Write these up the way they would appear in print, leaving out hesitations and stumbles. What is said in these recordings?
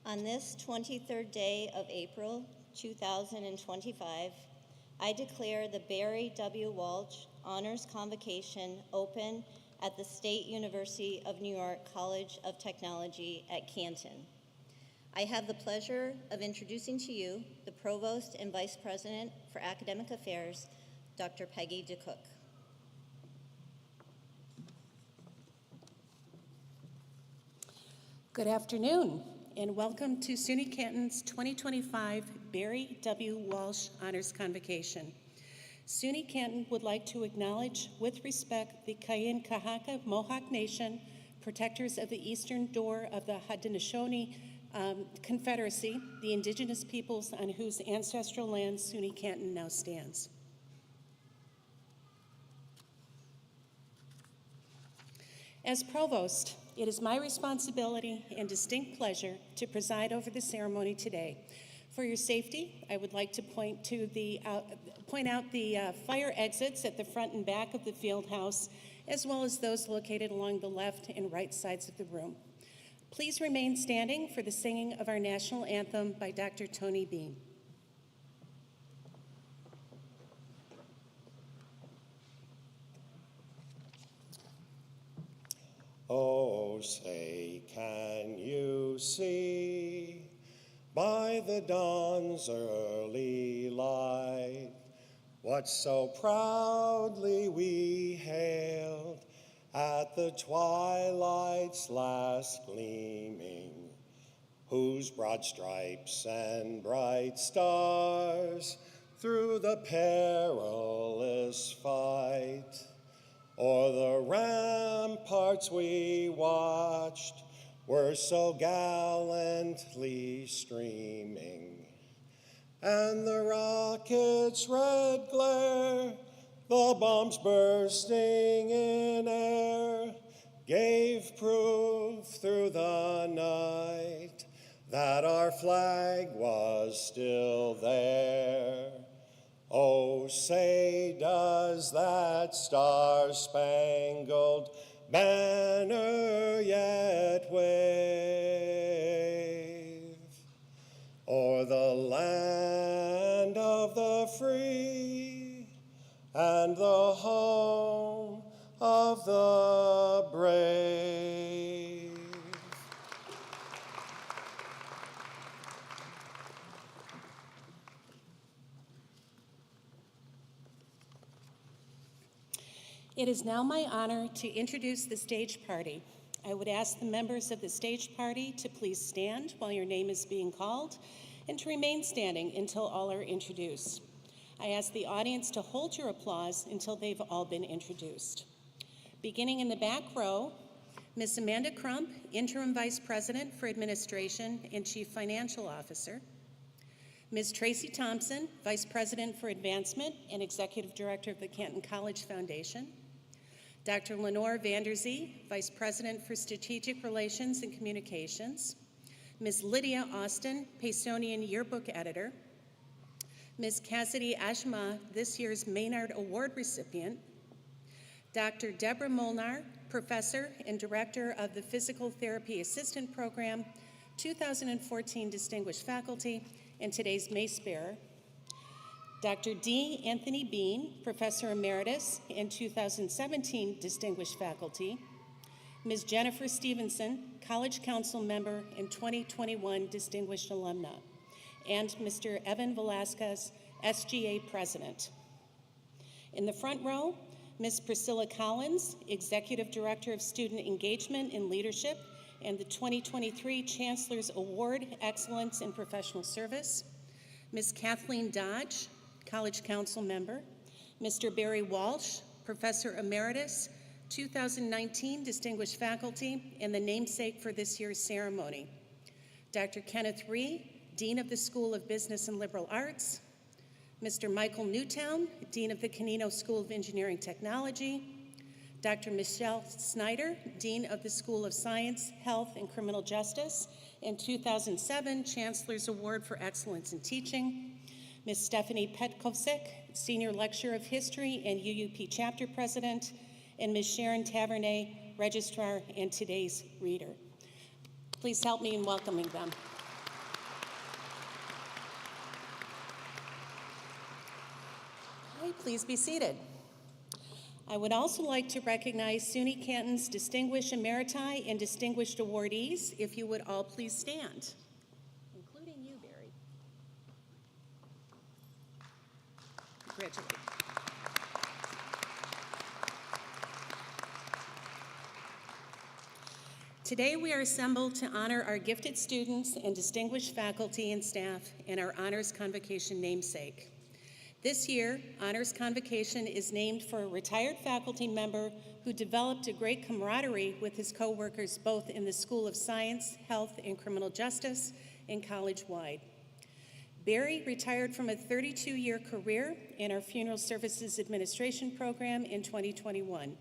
On this 23rd day of April 2025, I declare the Barry W. Walsh Honors Convocation open at the State University of New York College of Technology at Canton. I have the pleasure of introducing to you the Provost and Vice President for Academic Affairs, Dr. Peggy DeCook. Good afternoon, and welcome to SUNY Canton's 2025 Barry W. Walsh Honors Convocation. SUNY Canton would like to acknowledge with respect the Kayenta Mohawk Nation, protectors of the eastern door of the Haudenosaunee Confederacy, the indigenous peoples on whose ancestral lands SUNY Canton now stands. As Provost, it is my responsibility and distinct pleasure to preside over the ceremony today. For your safety, I would like to point out the fire exits at the front and back of the field house, as well as those located along the left and right sides of the room. Please remain standing for the singing of our national anthem by Dr. Tony Bean. Oh, say, can you see by the dawn's early light what so proudly we hailed at the twilight's last gleaming, whose broad stripes and bright stars through the perilous fight o'er the ramparts we watched were so gallantly streaming, and the rocket's red glare, the bombs bursting in air, gave proof through the night that our flag was still there. Oh, say, does that star-spangled banner yet wave o'er the land of the free and the home of the brave? It is now my honor to introduce the stage party. I would ask the members of the stage party to please stand while your name is being called and to remain standing until all are introduced. I ask the audience to hold your applause until they've all been introduced. Beginning in the back row, Ms. Amanda Crump, Interim Vice President for Administration and Chief Financial Officer. Ms. Tracy Thompson, Vice President for Advancement and Executive Director of the Canton College Foundation. Dr. Lenore Vanderzee, Vice President for Strategic Relations and Communications. Ms. Lydia Austin, Paysonian Yearbook Editor. Ms. Cassidy Ashma, this year's Maynard Award recipient. Dr. Deborah Molnar, Professor and Director of the Physical Therapy Assistant Program, 2014 Distinguished Faculty, and today's mace bearer. Dr. D. Anthony Bean, Professor Emeritus and 2017 Distinguished Faculty. Ms. Jennifer Stevenson, College Council Member and 2021 Distinguished Alumna. And Mr. Evan Velasquez, SGA President. In the front row, Ms. Priscilla Collins, Executive Director of Student Engagement and Leadership and the 2023 Chancellor's Award, Excellence in Professional Service. Ms. Kathleen Dodge, College Council Member. Mr. Barry Walsh, Professor Emeritus, 2019 Distinguished Faculty, and the namesake for this year's ceremony. Dr. Kenneth Rhee, Dean of the School of Business and Liberal Arts. Mr. Michael Newtown, Dean of the Canino School of Engineering Technology. Dr. Michelle Snyder, Dean of the School of Science, Health, and Criminal Justice, and 2007 Chancellor's Award for Excellence in Teaching. Ms. Stephanie Petkovsek, Senior Lecturer of History and UUP Chapter President, and Ms. Sharon Tavernet, Registrar and today's reader. Please help me in welcoming them. please be seated. I would also like to recognize SUNY Canton's Distinguished Emeriti and Distinguished Awardees, if you would all please stand, including you, Barry. Congratulations. Today we are assembled to honor our gifted students and distinguished faculty and staff and our Honors Convocation namesake. This year, Honors Convocation is named for a retired faculty member who developed a great camaraderie with his coworkers both in the School of Science, Health, and Criminal Justice and college-wide. Barry retired from a 32-year career in our Funeral Services Administration program in 2021.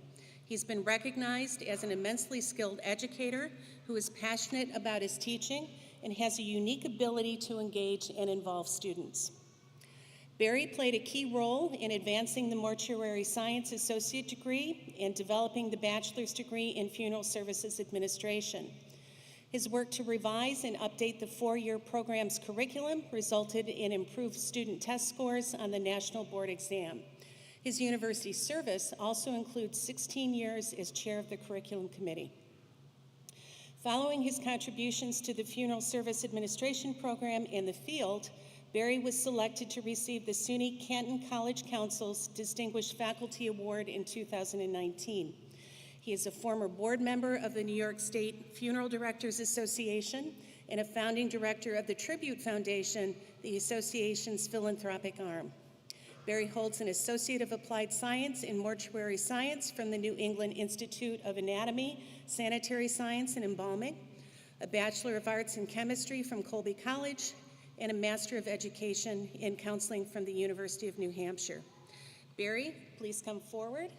He's been recognized as an immensely skilled educator who is passionate about his teaching and has a unique ability to engage and involve students. Barry played a key role in advancing the Mortuary Science Associate degree and developing the Bachelor's degree in Funeral Services Administration. His work to revise and update the four-year program's curriculum resulted in improved student test scores on the National Board exam. His university service also includes 16 years as chair of the curriculum committee. Following his contributions to the Funeral Service Administration program and the field, Barry was selected to receive the SUNY Canton College Council's Distinguished Faculty Award in 2019. He is a former board member of the New York State Funeral Directors Association and a founding director of the Tribute Foundation, the association's philanthropic arm. Barry holds an Associate of Applied Science in Mortuary Science from the New England Institute of Anatomy, Sanitary Science, and Embalming, a Bachelor of Arts in Chemistry from Colby College, and a Master of Education in Counseling from the University of New Hampshire. Barry, please come forward.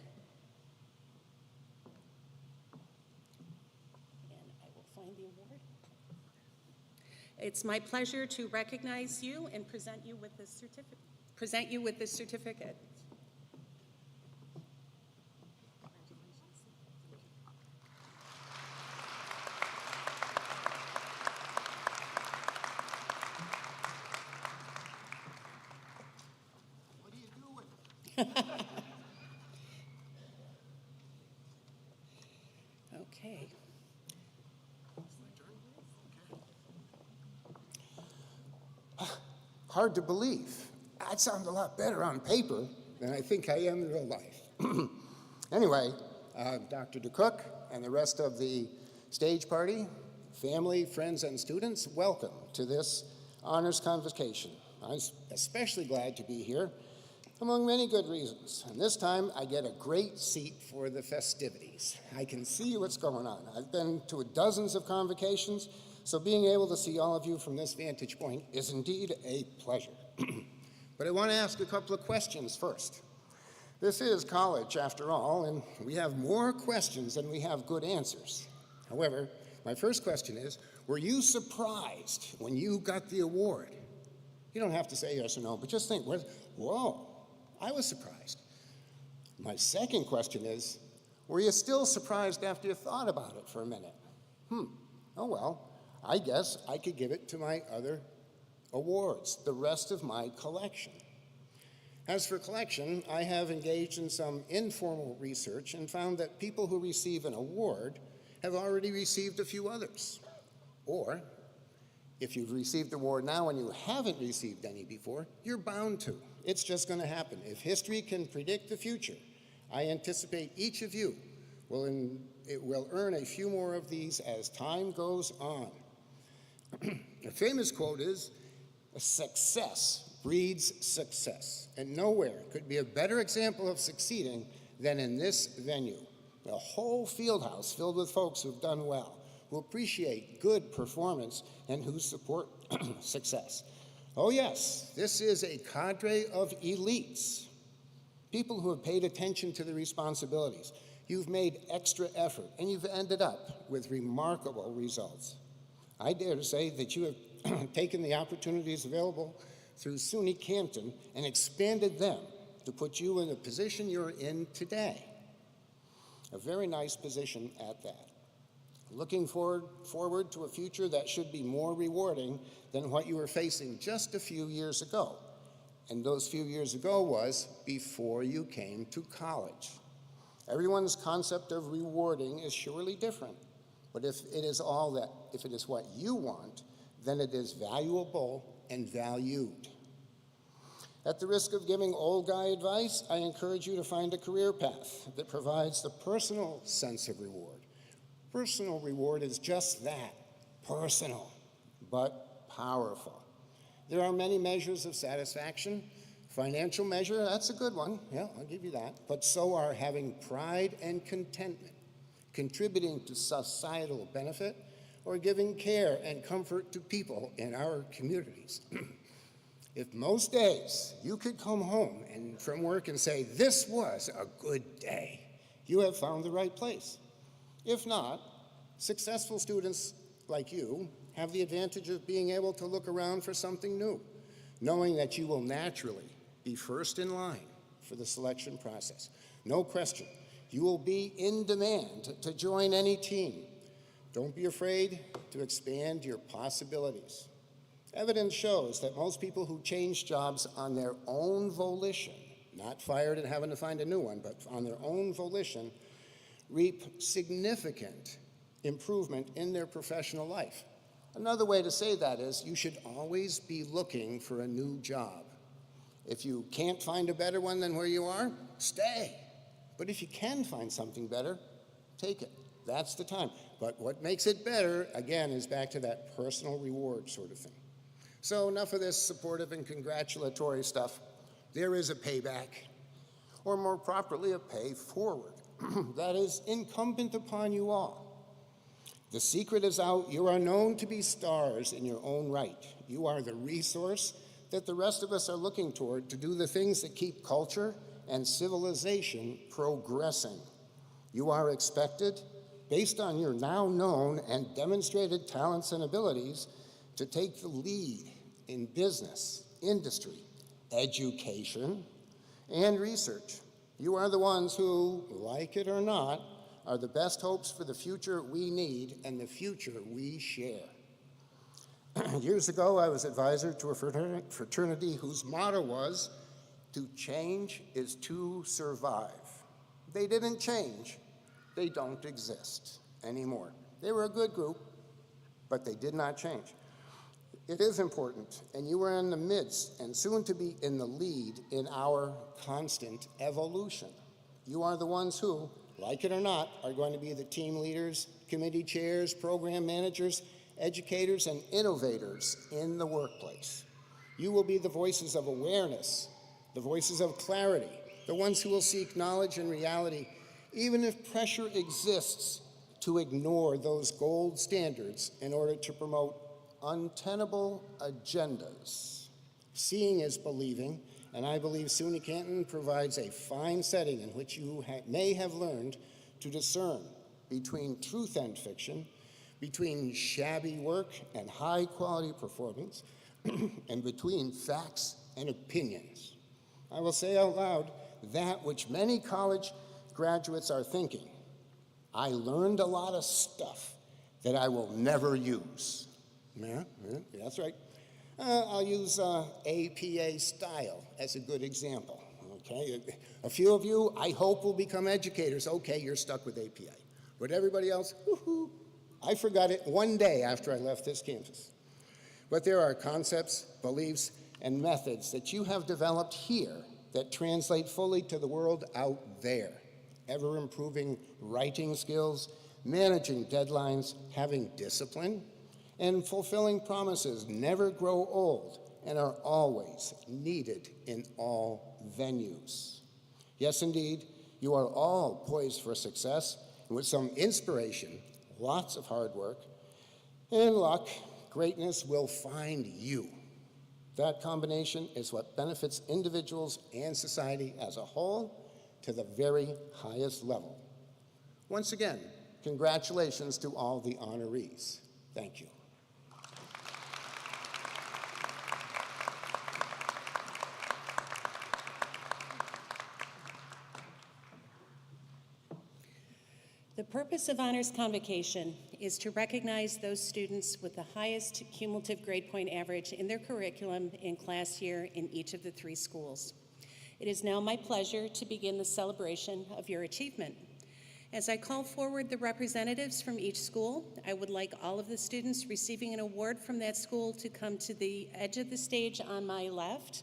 And I will find the award. It's my pleasure to recognize you and present you with this certificate. What are you doing? Okay. Hard to believe. That sounds a lot better on paper than I think I am in real life. Anyway, Dr. DeCook and the rest of the stage party, family, friends, and students, welcome to this Honors Convocation. I'm especially glad to be here, among many good reasons. And this time, I get a great seat for the festivities. I can see what's going on. I've been to dozens of convocations, so being able to see all of you from this vantage point is indeed a pleasure. But I want to ask a couple of questions first. This is college, after all, and we have more questions than we have good answers. However, my first question is, were you surprised when you got the award? You don't have to say yes or no, but just think, whoa, I was surprised. My second question is, were you still surprised after you thought about it for a minute? Oh well, I guess I could give it to my other awards, the rest of my collection. As for collection, I have engaged in some informal research and found that people who receive an award have already received a few others. Or, if you've received an award now and you haven't received any before, you're bound to. It's just going to happen. If history can predict the future, I anticipate each of you will earn a few more of these as time goes on. A famous quote is, "Success breeds success," and nowhere could be a better example of succeeding than in this venue. A whole field house filled with folks who've done well, who appreciate good performance, and who support success. Oh yes, this is a cadre of elites, people who have paid attention to the responsibilities. You've made extra effort, and you've ended up with remarkable results. I dare to say that you have taken the opportunities available through SUNY Canton and expanded them to put you in the position you're in today. A very nice position at that. Looking forward to a future that should be more rewarding than what you were facing just a few years ago. and those few years ago was before you came to college. Everyone's concept of rewarding is surely different, but if it is what you want, then it is valuable and valued. At the risk of giving old guy advice, I encourage you to find a career path that provides the personal sense of reward. Personal reward is just that, personal, but powerful. There are many measures of satisfaction. Financial measure, that's a good one. Yeah, I'll give you that. But so are having pride and contentment, contributing to societal benefit, or giving care and comfort to people in our communities. If most days you could come home and from work and say, this was a good day, you have found the right place. If not, successful students like you have the advantage of being able to look around for something new, knowing that you will naturally be first in line for the selection process. No question, you will be in demand to join any team. Don't be afraid to expand your possibilities. Evidence shows that most people who change jobs on their own volition, not fired and having to find a new one, but on their own volition, reap significant improvement in their professional life. Another way to say that is you should always be looking for a new job. If you can't find a better one than where you are, stay. But if you can find something better, take it. That's the time. But what makes it better, again, is back to that personal reward sort of thing. So enough of this supportive and congratulatory stuff. There is a payback, or more properly, a pay forward. That is incumbent upon you all. The secret is out. You are known to be stars in your own right. You are the resource that the rest of us are looking toward to do the things that keep culture and civilization progressing. You are expected, based on your now known and demonstrated talents and abilities, to take the lead in business, industry, education, and research. You are the ones who, like it or not, are the best hopes for the future we need and the future we share. Years ago, I was advisor to a fraternity whose motto was, to change is to survive. They didn't change. They don't exist anymore. They were a good group, but they did not change. It is important, and you are in the midst and soon to be in the lead in our constant evolution. You are the ones who, like it or not, are going to be the team leaders, committee chairs, program managers, educators, and innovators in the workplace. You will be the voices of awareness, the voices of clarity, the ones who will seek knowledge and reality, even if pressure exists to ignore those gold standards in order to promote untenable agendas. Seeing is believing, and I believe SUNY Canton provides a fine setting in which you may have learned to discern between truth and fiction, between shabby work and high-quality performance, and between facts and opinions. I will say out loud that which many college graduates are thinking. I learned a lot of stuff that I will never use. Yeah, that's right. I'll use APA style as a good example, okay? A few of you, I hope, will become educators. Okay, you're stuck with APA. But everybody else, woohoo, I forgot it one day after I left this campus. But there are concepts, beliefs, and methods that you have developed here that translate fully to the world out there. Ever-improving writing skills, managing deadlines, having discipline, and fulfilling promises never grow old and are always needed in all venues. Yes, indeed, you are all poised for success, and with some inspiration, lots of hard work, and luck, greatness will find you. That combination is what benefits individuals and society as a whole to the very highest level. Once again, congratulations to all the honorees. Thank you. The purpose of Honors Convocation is to recognize those students with the highest cumulative grade point average in their curriculum and class year in each of the 3 schools. It is now my pleasure to begin the celebration of your achievement. As I call forward the representatives from each school, I would like all of the students receiving an award from that school to come to the edge of the stage on my left.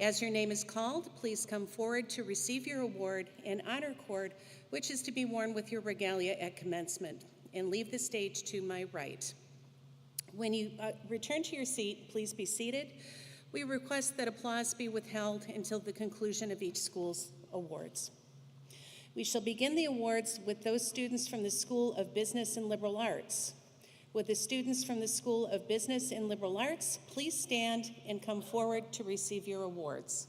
As your name is called, please come forward to receive your award and honor cord, which is to be worn with your regalia at commencement, and leave the stage to my right. When you return to your seat, please be seated. We request that applause be withheld until the conclusion of each school's awards. We shall begin the awards with those students from the School of Business and Liberal Arts. Would the students from the School of Business and Liberal Arts please stand and come forward to receive your awards?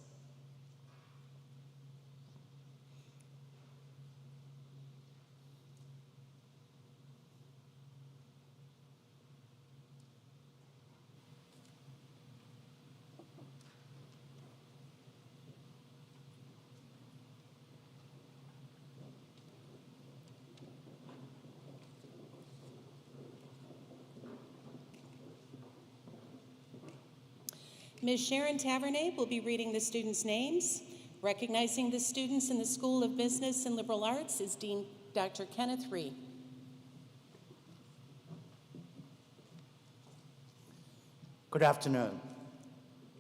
Ms. Sharon Tavernet will be reading the students' names. Recognizing the students in the School of Business and Liberal Arts is Dean Dr. Kenneth Rhee. Good afternoon.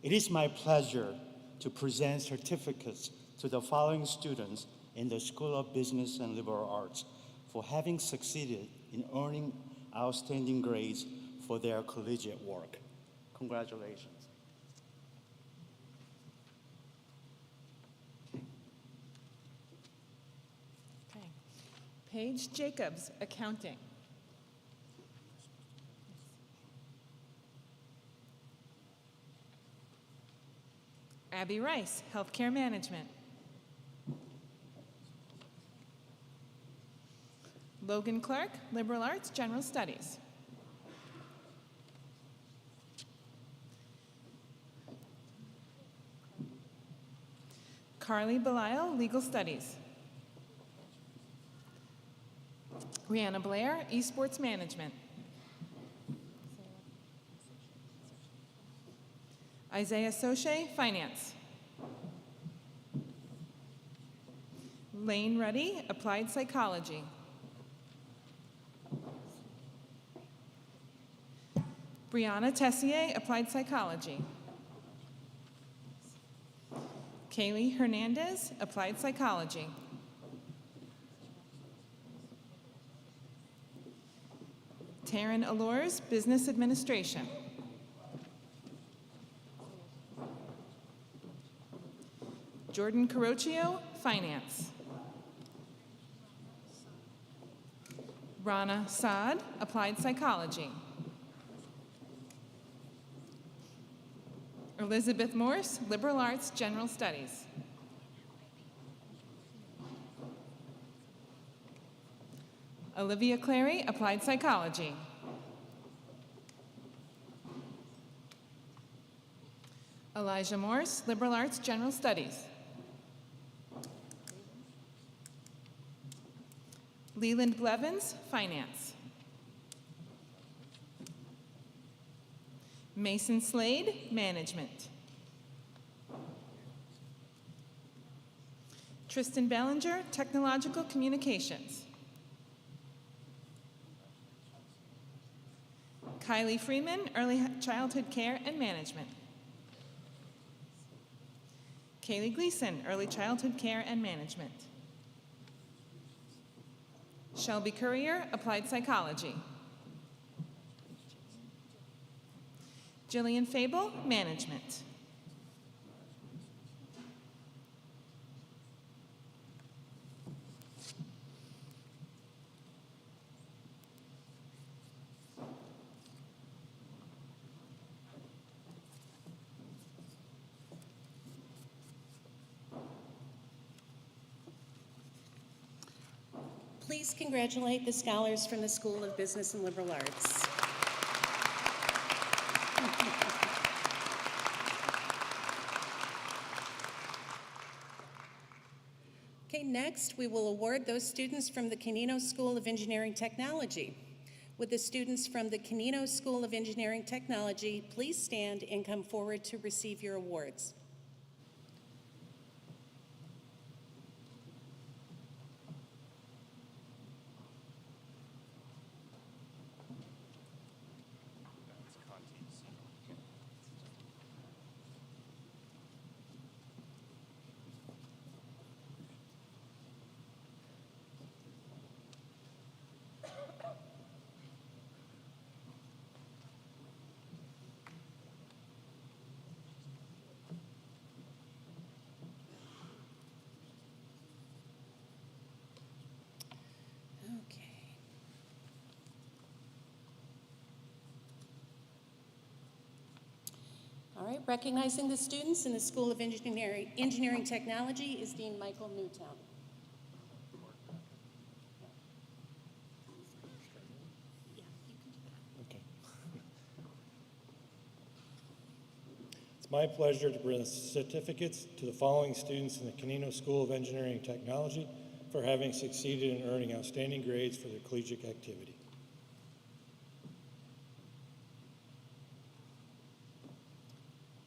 It is my pleasure to present certificates to the following students in the School of Business and Liberal Arts for having succeeded in earning outstanding grades for their collegiate work. Congratulations. Paige Jacobs, Accounting. Abby Rice, Healthcare Management. Logan Clark, Liberal Arts, General Studies. Carly Belisle, Legal Studies. Brianna Blair, Esports Management. Isaiah Soche, Finance. Lane Ruddy, Applied Psychology. Brianna Tessier, Applied Psychology. Kaylee Hernandez, Applied Psychology. Taryn Allures, Business Administration. Jordan Carocchio, Finance. Rana Saad, Applied Psychology. Elizabeth Morse, Liberal Arts, General Studies. Olivia Clary, Applied Psychology. Elijah Morse, Liberal Arts, General Studies. Leland Blevins, Finance. Mason Slade, Management. Tristan Bellinger, Technological Communications. Kylie Freeman, Early Childhood Care and Management. Kaylee Gleason, Early Childhood Care and Management. Shelby Courier, Applied Psychology. Jillian Fable, Management. Please congratulate the scholars from the School of Business and Liberal Arts. Okay, next we will award those students from the Canino School of Engineering Technology. Would the students from the Canino School of Engineering Technology please stand and come forward to receive your awards? Okay. All right, recognizing the students in the School of Engineering Technology is Dean Michael Newtown. Okay. It's my pleasure to present certificates to the following students in the Canino School of Engineering Technology for having succeeded in earning outstanding grades for their collegiate activity.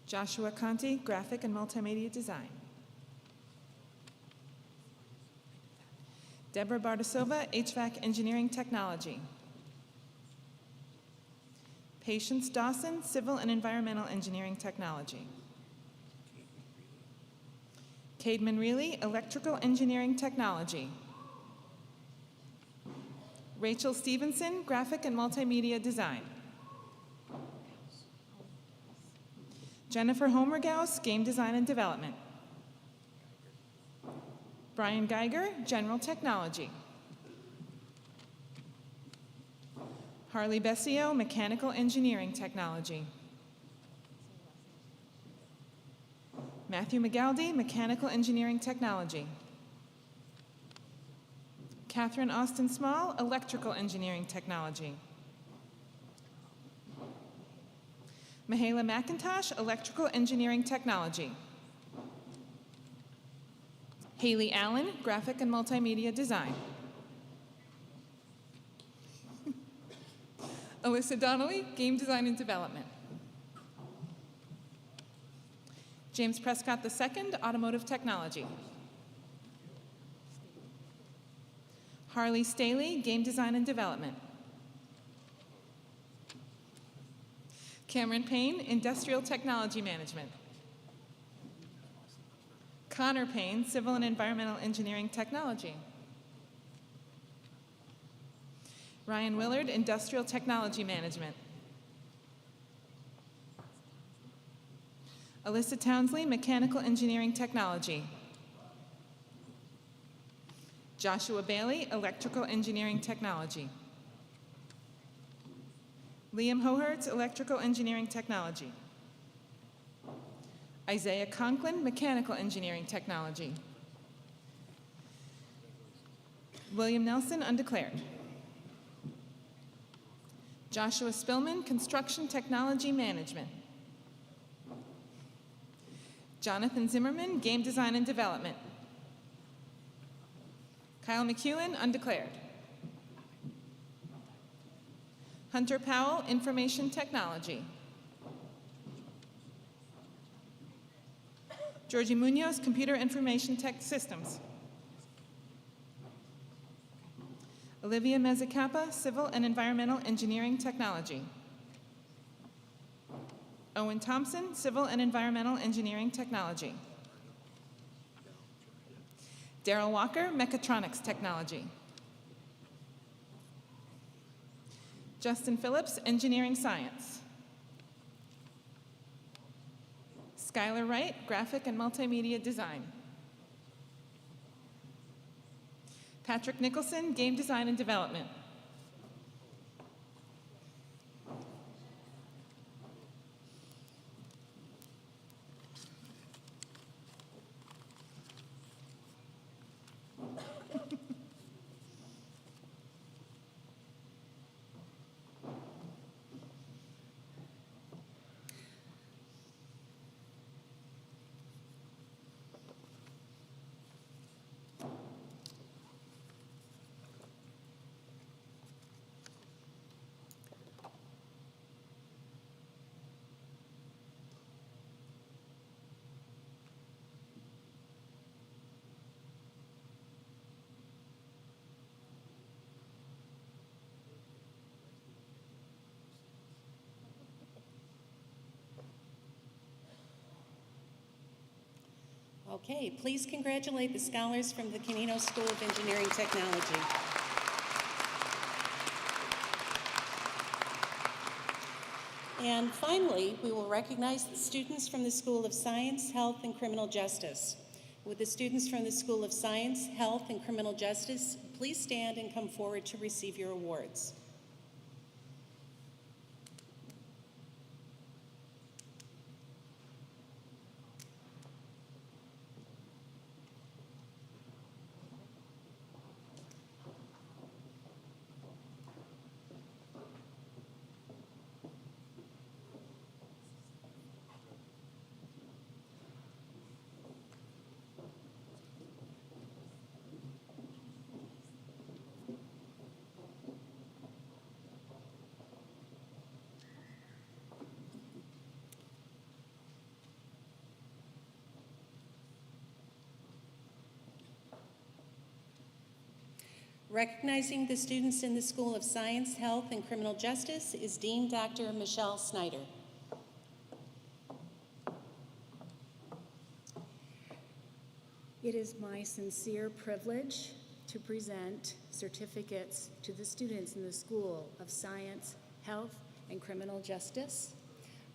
Joshua Conti, Graphic and Multimedia Design. Deborah Bardasova, HVAC Engineering Technology. Patience Dawson, Civil and Environmental Engineering Technology. Cademan Reilly, Electrical Engineering Technology. Rachel Stevenson, Graphic and Multimedia Design. Jennifer Homergaus, Game Design and Development. Brian Geiger, General Technology. Harley Bessio, Mechanical Engineering Technology. Matthew McGaldy, Mechanical Engineering Technology. Catherine Austin Small, Electrical Engineering Technology. Mihaela McIntosh, Electrical Engineering Technology. Haley Allen, Graphic and Multimedia Design. Alyssa Donnelly, Game Design and Development. James Prescott II, Automotive Technology. Harley Staley, Game Design and Development. Cameron Payne, Industrial Technology Management. Connor Payne, Civil and Environmental Engineering Technology. Ryan Willard, Industrial Technology Management. Alyssa Townsley, Mechanical Engineering Technology. Joshua Bailey, Electrical Engineering Technology. Liam Hohertz, Electrical Engineering Technology. Isaiah Conklin, Mechanical Engineering Technology. William Nelson, undeclared. Joshua Spillman, Construction Technology Management. Jonathan Zimmerman, Game Design and Development. Kyle McEwen, undeclared. Hunter Powell, Information Technology. Georgie Munoz, Computer Information Tech Systems. Olivia Mezzacapa, Civil and Environmental Engineering Technology. Owen Thompson, Civil and Environmental Engineering Technology. Daryl Walker, Mechatronics Technology. Justin Phillips, Engineering Science. Skylar Wright, Graphic and Multimedia Design. Patrick Nicholson, Game Design and Development. Okay, please congratulate the scholars from the Canino School of Engineering Technology. And finally, we will recognize the students from the School of Science, Health, and Criminal Justice. Would the students from the School of Science, Health, and Criminal Justice please stand and come forward to receive your awards? Recognizing the students in the School of Science, Health, and Criminal Justice is Dean Dr. Michelle Snyder. It is my sincere privilege to present certificates to the students in the School of Science, Health, and Criminal Justice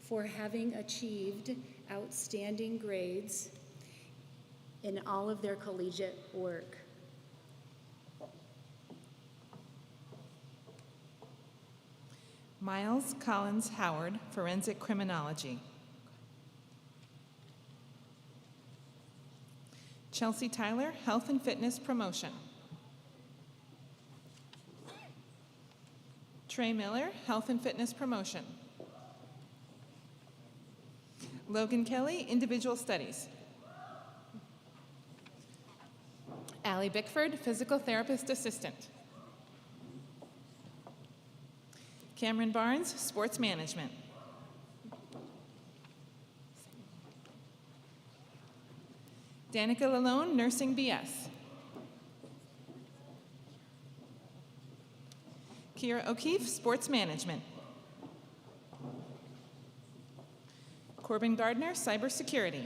for having achieved outstanding grades in all of their collegiate work. Miles Collins Howard, Forensic Criminology. Chelsea Tyler, Health and Fitness Promotion. Trey Miller, Health and Fitness Promotion. Logan Kelly, Individual Studies. Allie Bickford, Physical Therapist Assistant. Cameron Barnes, Sports Management. Danica Lalone, Nursing BS. Kira O'Keefe, Sports Management. Corbin Gardner, Cybersecurity.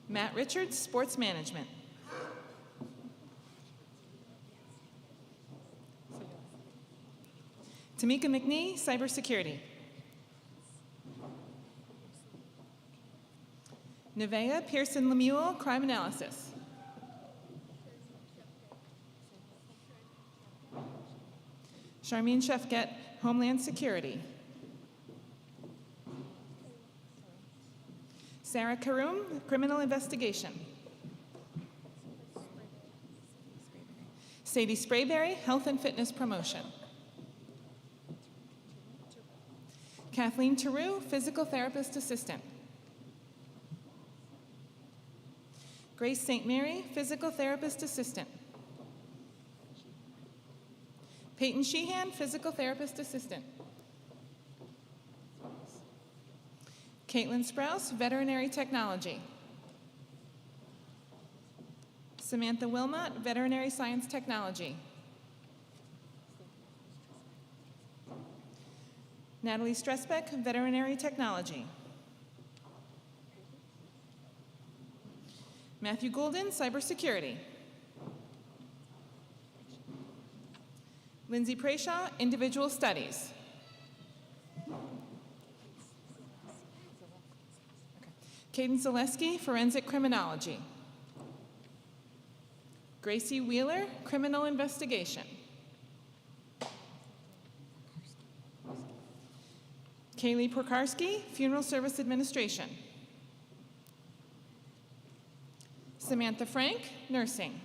Matt Richards, Sports Management. Tamika McNee, Cybersecurity. Nevaeh Pearson Lemuel, Crime Analysis. Charmine Shefket, Homeland Security. Sarah Karoum, Criminal Investigation. Sadie Sprayberry, Health and Fitness Promotion. Kathleen Tarou, Physical Therapist Assistant. Grace St. Mary, Physical Therapist Assistant. Peyton Sheehan, Physical Therapist Assistant. Caitlin Sprouse, Veterinary Technology. Samantha Wilmot, Veterinary Science Technology. Natalie Stressbeck, Veterinary Technology. Matthew Golden, Cybersecurity. Lindsay Prayshaw, Individual Studies. Caden Zaleski, Forensic Criminology. Gracie Wheeler, Criminal Investigation. Kaylee Prokarski, Funeral Service Administration. Samantha Frank, Nursing.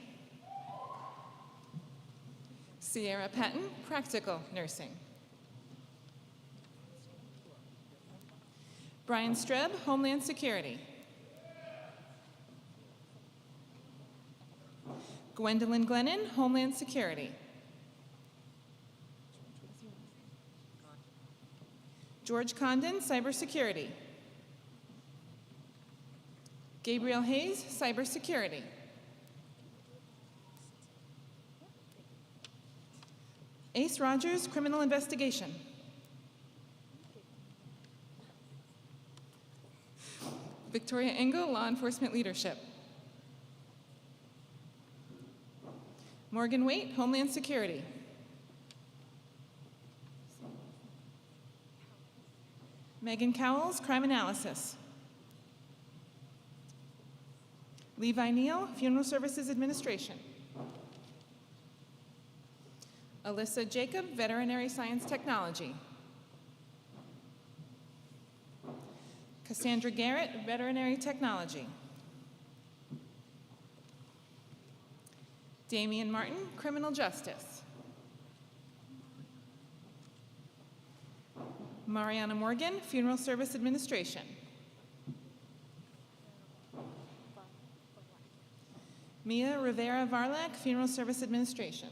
Sierra Patton, Practical Nursing. Brian Streb, Homeland Security. Gwendolyn Glennon, Homeland Security. George Condon, Cybersecurity. Gabriel Hayes, Cybersecurity. Ace Rogers, Criminal Investigation. Victoria Engel, Law Enforcement Leadership. Morgan Waite, Homeland Security. Megan Cowles, Crime Analysis. Levi Neal, Funeral Services Administration. Alyssa Jacob, Veterinary Science Technology. Cassandra Garrett, Veterinary Technology. Damian Martin, Criminal Justice. Mariana Morgan, Funeral Service Administration. Mia Rivera Varlak, Funeral Service Administration.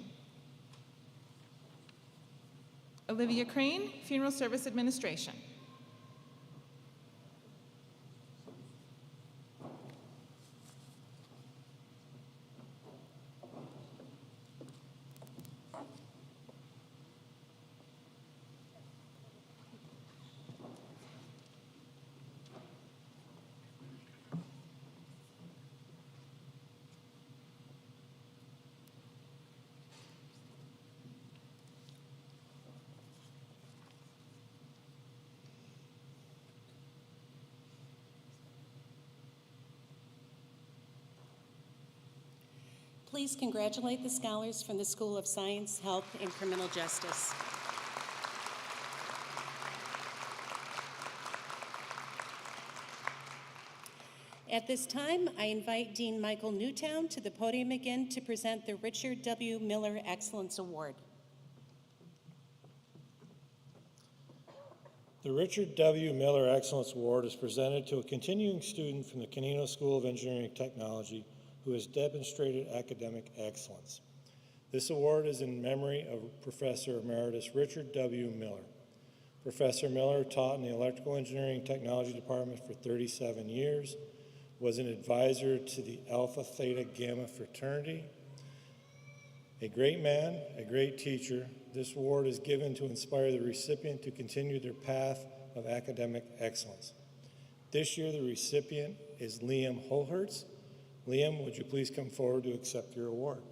Olivia Crane, Funeral Service Administration. Please congratulate the scholars from the School of Science, Health, and Criminal Justice. At this time, I invite Dean Michael Newtown to the podium again to present the Richard W. Miller Excellence Award. The Richard W. Miller Excellence Award is presented to a continuing student from the Canino School of Engineering and Technology who has demonstrated academic excellence. This award is in memory of Professor Emeritus Richard W. Miller. Professor Miller taught in the Electrical Engineering and Technology Department for 37 years, was an advisor to the Alpha Theta Gamma fraternity. A great man, a great teacher, this award is given to inspire the recipient to continue their path of academic excellence. This year, the recipient is Liam Holhertz. Liam, would you please come forward to accept your award?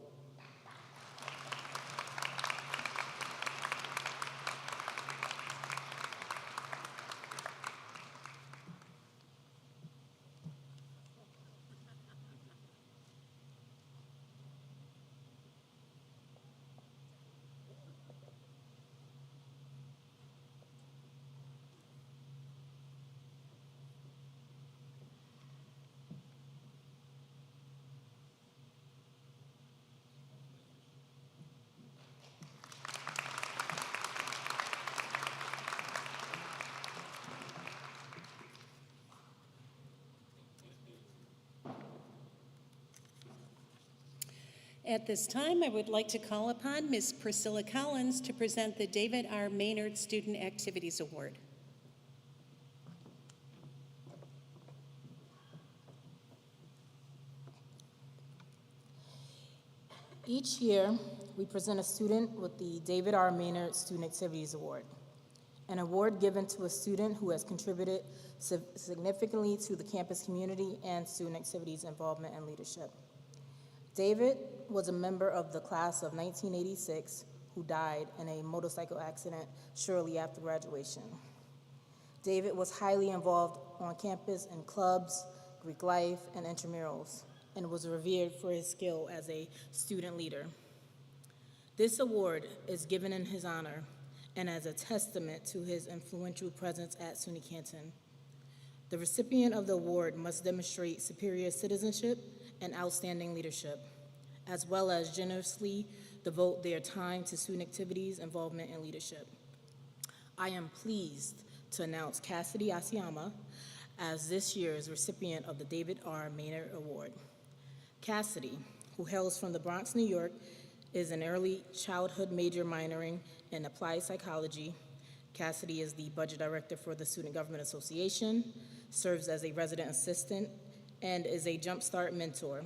At this time, I would like to call upon Ms. Priscilla Collins to present the David R. Maynard Student Activities Award. Each year, we present a student with the David R. Maynard Student Activities Award, an award given to a student who has contributed significantly to the campus community and student activities involvement and leadership. David was a member of the class of 1986 who died in a motorcycle accident shortly after graduation. David was highly involved on campus in clubs, Greek life, and intramurals, and was revered for his skill as a student leader. This award is given in his honor and as a testament to his influential presence at SUNY Canton. The recipient of the award must demonstrate superior citizenship and outstanding leadership, as well as generously devote their time to student activities, involvement, and leadership. I am pleased to announce Cassidy Asiyama as this year's recipient of the David R. Maynard Award. Cassidy, who hails from the Bronx, New York, is an early childhood major minoring in applied psychology. Cassidy is the budget director for the Student Government Association, serves as a resident assistant, and is a Jumpstart mentor.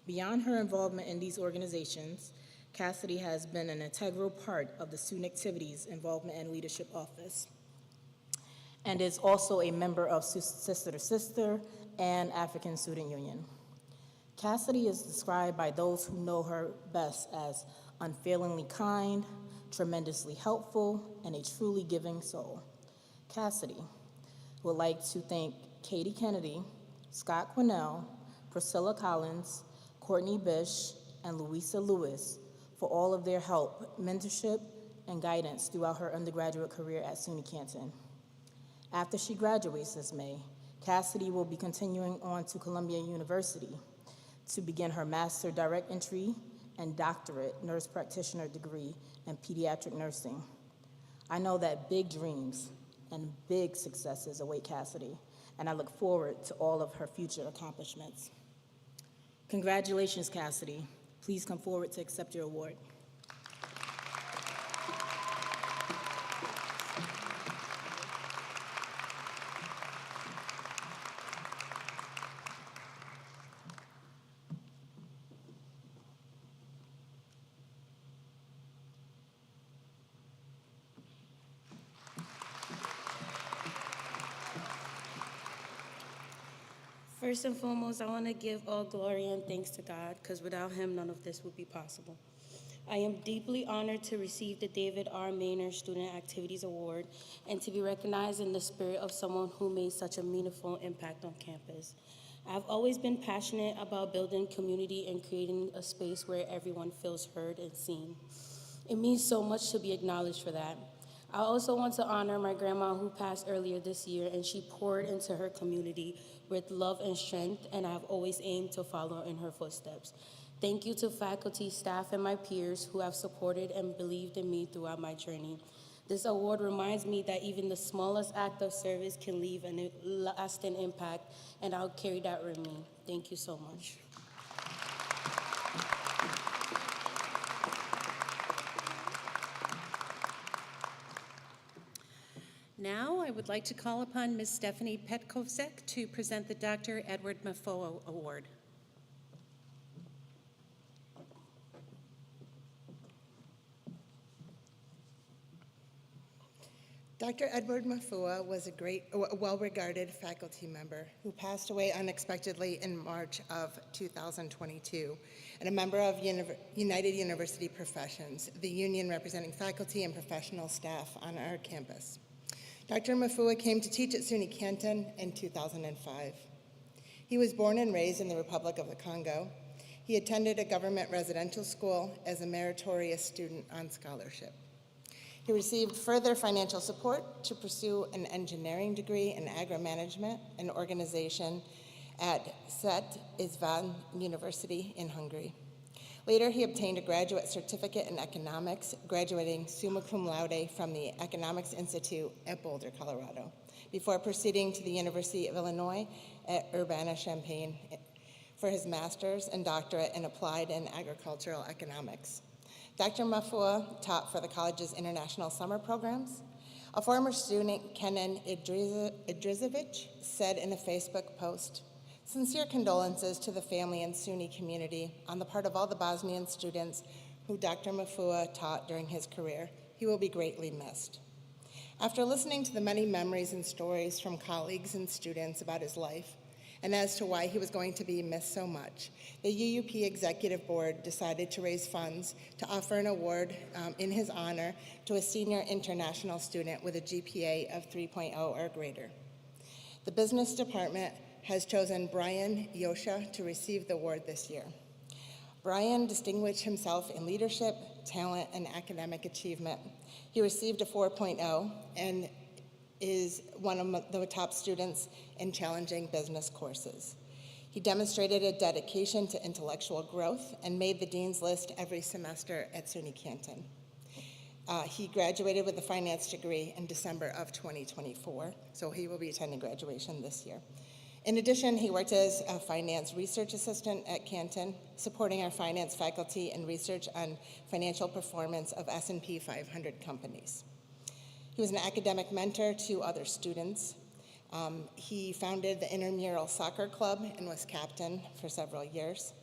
Beyond her involvement in these organizations, Cassidy has been an integral part of the Student Activities, Involvement, and Leadership Office and is also a member of Sister to Sister and African Student Union. Cassidy is described by those who know her best as unfailingly kind, tremendously helpful, and a truly giving soul. Cassidy would like to thank Katie Kennedy, Scott Quinnell, Priscilla Collins, Courtney Bish, and Louisa Lewis for all of their help, mentorship, and guidance throughout her undergraduate career at SUNY Canton. After she graduates this May, Cassidy will be continuing on to Columbia University to begin her Master Direct Entry and Doctorate Nurse Practitioner degree in pediatric nursing. I know that big dreams and big successes await Cassidy, and I look forward to all of her future accomplishments. Congratulations, Cassidy. Please come forward to accept your award. First and foremost, I want to give all glory and thanks to God, because without him, none of this would be possible. I am deeply honored to receive the David R. Maynard Student Activities Award and to be recognized in the spirit of someone who made such a meaningful impact on campus. I've always been passionate about building community and creating a space where everyone feels heard and seen. It means so much to be acknowledged for that. I also want to honor my grandma who passed earlier this year, and she poured into her community with love and strength, and I've always aimed to follow in her footsteps. Thank you to faculty, staff, and my peers who have supported and believed in me throughout my journey. This award reminds me that even the smallest act of service can leave a lasting impact, and I'll carry that with me. Thank you so much. Now, I would like to call upon Ms. Stephanie Petkovsek to present the Dr. Edward Mafoa Award. Dr. Edward Mafua was a well-regarded faculty member who passed away unexpectedly in March of 2022, and a member of United University Professions, the union representing faculty and professional staff on our campus. Dr. Mafua came to teach at SUNY Canton in 2005. He was born and raised in the Republic of the Congo. He attended a government residential school as a meritorious student on scholarship. He received further financial support to pursue an engineering degree in agri-management and organization at Szent István University in Hungary. Later, he obtained a graduate certificate in economics, graduating summa cum laude from the Economics Institute at Boulder, Colorado, before proceeding to the University of Illinois at Urbana-Champaign for his master's and doctorate in applied and agricultural economics. Dr. Mafua taught for the college's international summer programs. A former student, Kenan Idrizovic, said in a Facebook post, "Sincere condolences to the family and SUNY community on the part of all the Bosnian students who Dr. Mafua taught during his career. He will be greatly missed." After listening to the many memories and stories from colleagues and students about his life, and as to why he was going to be missed so much, the UUP Executive Board decided to raise funds to offer an award in his honor to a senior international student with a GPA of 3.0 or greater. The business department has chosen Brian Yosha to receive the award this year. Brian distinguished himself in leadership, talent, and academic achievement. He received a 4.0 and is one of the top students in challenging business courses. He demonstrated a dedication to intellectual growth and made the dean's list every semester at SUNY Canton. He graduated with a finance degree in December of 2024, so he will be attending graduation this year. In addition, he worked as a finance research assistant at Canton, supporting our finance faculty in research on financial performance of S&P 500 companies. He was an academic mentor to other students. He founded the intramural soccer club and was captain for several years.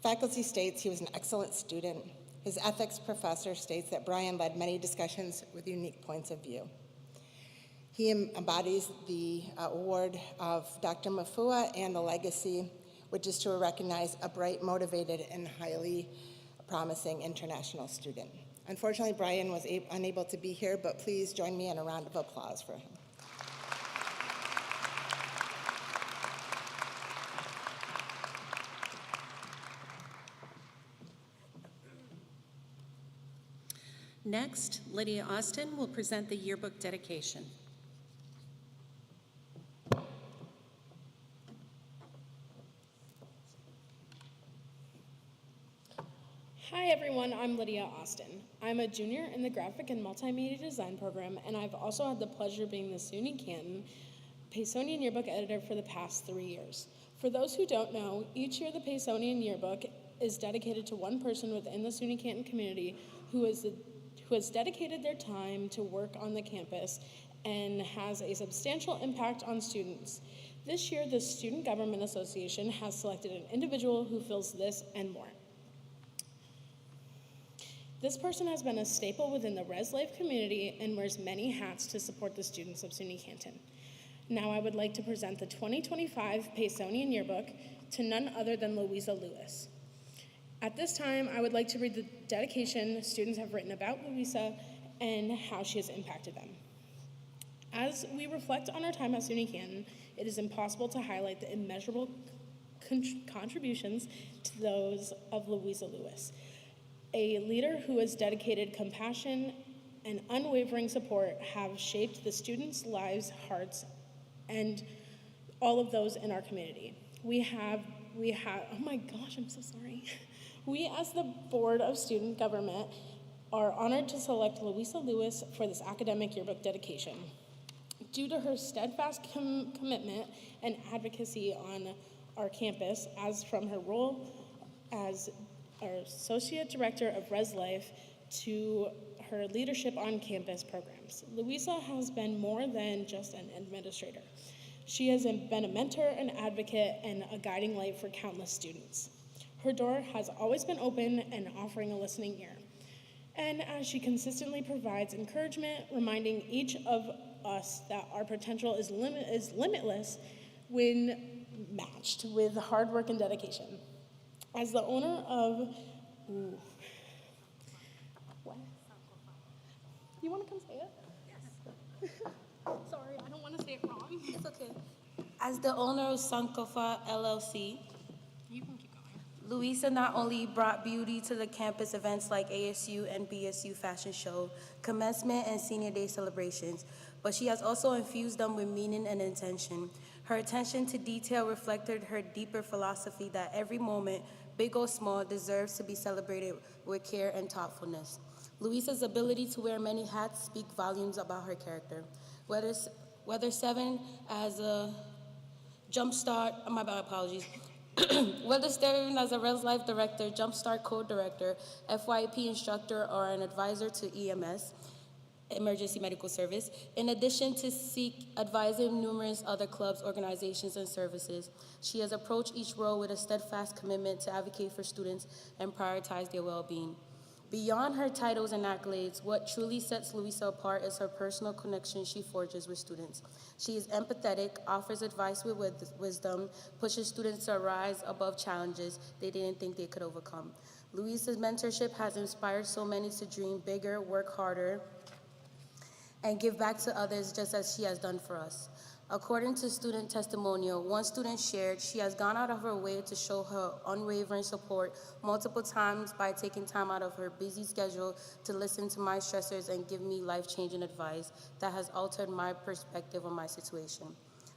Faculty states he was an excellent student. His ethics professor states that Brian led many discussions with unique points of view. He embodies the award of Dr. Mafua and the legacy, which is to recognize a bright, motivated, and highly promising international student. Unfortunately, Brian was unable to be here, but please join me in a round of applause for him. Next, Lydia Austin will present the yearbook dedication. Hi everyone, I'm Lydia Austin. I'm a junior in the Graphic and Multimedia Design program, and I've also had the pleasure of being the SUNY Canton Paysonian Yearbook editor for the past 3 years. For those who don't know, each year the Paysonian Yearbook is dedicated to one person within the SUNY Canton community who has dedicated their time to work on the campus and has a substantial impact on students. This year, the Student Government Association has selected an individual who fills this and more. This person has been a staple within the Res Life community and wears many hats to support the students of SUNY Canton. Now I would like to present the 2025 Paysonian Yearbook to none other than Louisa Lewis. At this time, I would like to read the dedication students have written about Louisa and how she has impacted them. As we reflect on our time at SUNY Canton, it is impossible to highlight the immeasurable contributions to those of Louisa Lewis, a leader who has dedicated compassion and unwavering support have shaped the students' lives, hearts, and all of those in our community. We have, oh my gosh, I'm so sorry. We, as the Board of Student Government, are honored to select Louisa Lewis for this academic yearbook dedication. Due to her steadfast commitment and advocacy on our campus, as from her role as our Associate Director of Res Life to her leadership on campus programs, Louisa has been more than just an administrator. She has been a mentor, an advocate, and a guiding light for countless students. Her door has always been open and offering a listening ear. And as she consistently provides encouragement, reminding each of us that our potential is limitless when matched with hard work and dedication. As the owner of, what? You want to come say it? Yes. Sorry, I don't want to say it wrong. It's okay. As the owner of Sankofa LLC, You can keep going. Louisa not only brought beauty to the campus events like ASU and BSU fashion show, commencement, and senior day celebrations, but she has also infused them with meaning and intention. Her attention to detail reflected her deeper philosophy that every moment, big or small, deserves to be celebrated with care and thoughtfulness. Louisa's ability to wear many hats speak volumes about her character. Whether serving as a Jumpstart, my bad, apologies. Whether serving as a Res Life Director, Jumpstart Co-Director, FYP Instructor, or an advisor to EMS, Emergency Medical Service, in addition to advising numerous other clubs, organizations, and services, she has approached each role with a steadfast commitment to advocate for students and prioritize their well-being. Beyond her titles and accolades, what truly sets Louisa apart is her personal connection she forges with students. She is empathetic, offers advice with wisdom, pushes students to rise above challenges they didn't think they could overcome. Louisa's mentorship has inspired so many to dream bigger, work harder, and give back to others just as she has done for us. According to student testimonial, one student shared she has gone out of her way to show her unwavering support multiple times by taking time out of her busy schedule to listen to my stressors and give me life-changing advice that has altered my perspective on my situation.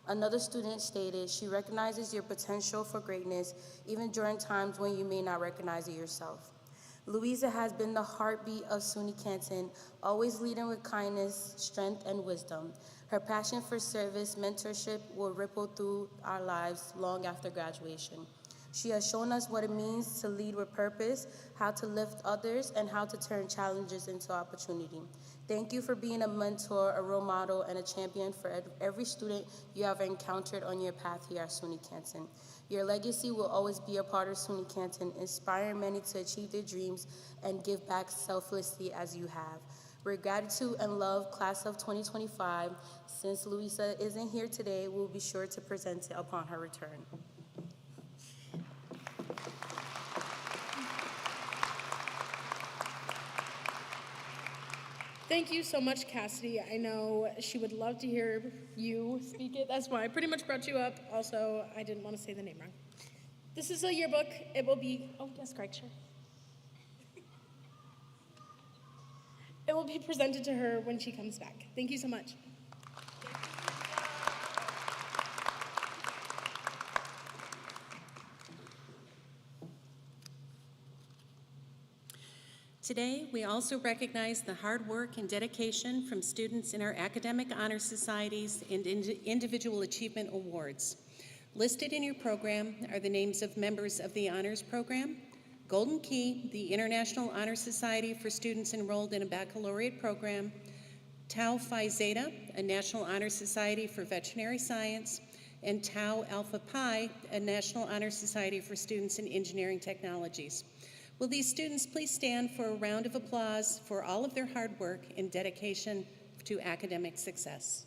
Another student stated she recognizes your potential for greatness even during times when you may not recognize it yourself. Louisa has been the heartbeat of SUNY Canton, always leading with kindness, strength, and wisdom. Her passion for service, mentorship will ripple through our lives long after graduation. She has shown us what it means to lead with purpose, how to lift others, and how to turn challenges into opportunity. Thank you for being a mentor, a role model, and a champion for every student you have encountered on your path here at SUNY Canton. Your legacy will always be a part of SUNY Canton, inspiring many to achieve their dreams and give back selflessly as you have. With gratitude and love, class of 2025, since Louisa isn't here today, we'll be sure to present it upon her return. Thank you so much, Cassidy. I know she would love to hear you speak it. That's why I pretty much brought you up. Also, I didn't want to say the name wrong. This is a yearbook. It will be, oh yes, Greg, sure. It will be presented to her when she comes back. Thank you so much. Today, we also recognize the hard work and dedication from students in our academic honor societies and individual achievement awards. Listed in your program are the names of members of the honors program, Golden Key, the International Honor Society for students enrolled in a baccalaureate program, Tau Phi Zeta, a National Honor Society for veterinary science, and Tau Alpha Pi, a National Honor Society for students in engineering technologies. Will these students please stand for a round of applause for all of their hard work and dedication to academic success?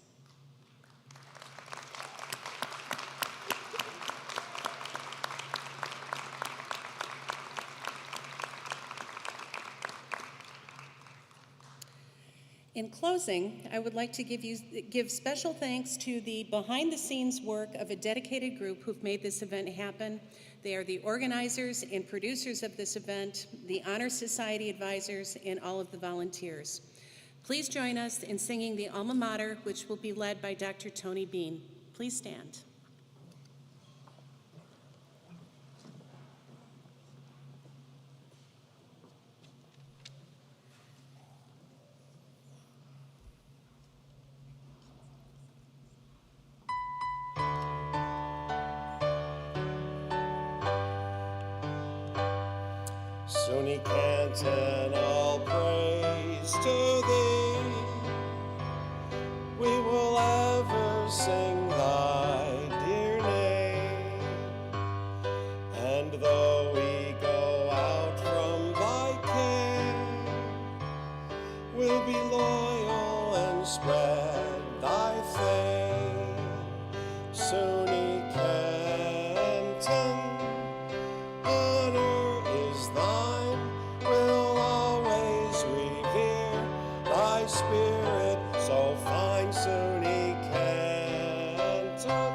In closing, I would like to give special thanks to the behind-the-scenes work of a dedicated group who've made this event happen. They are the organizers and producers of this event, the Honor Society advisors, and all of the volunteers. Please join us in singing the Alma Mater, which will be led by Dr. Tony Bean. Please stand. SUNY Canton, all praise to thee. We will ever sing thy dear name. And though we go out from thy care, we'll be loyal and spread thy fame. SUNY Canton, honor is thine, we'll always revere thy spirit so fine. SUNY Canton,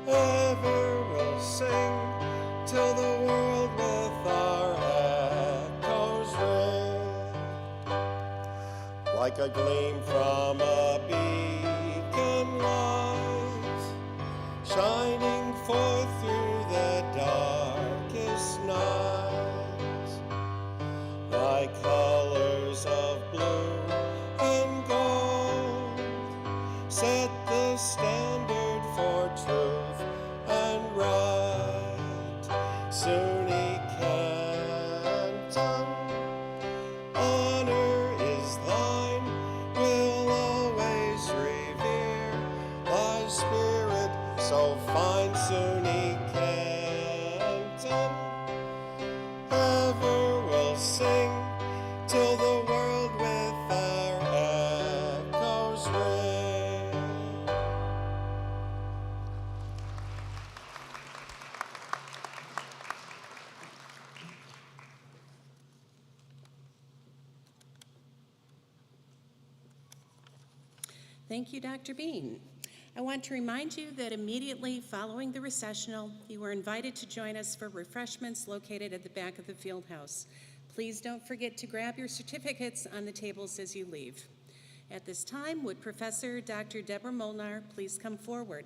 ever will sing till the world with our echoes ring. Like a gleam from a beacon light, shining forth through the darkest night. Thy colors of blue and gold set the standard for truth and right. SUNY Canton, honor is thine, we'll always revere thy spirit so fine. SUNY Canton, ever will sing till the world with our echoes ring. Thank you, Dr. Bean. I want to remind you that immediately following the recessional, you are invited to join us for refreshments located at the back of the field house. Please don't forget to grab your certificates on the tables as you leave. At this time, would Professor Dr. Deborah Molnar please come forward?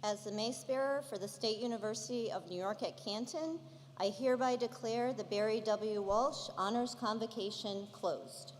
As the mace bearer for the State University of New York at Canton, I hereby declare the Barry W. Walsh Honors Convocation closed.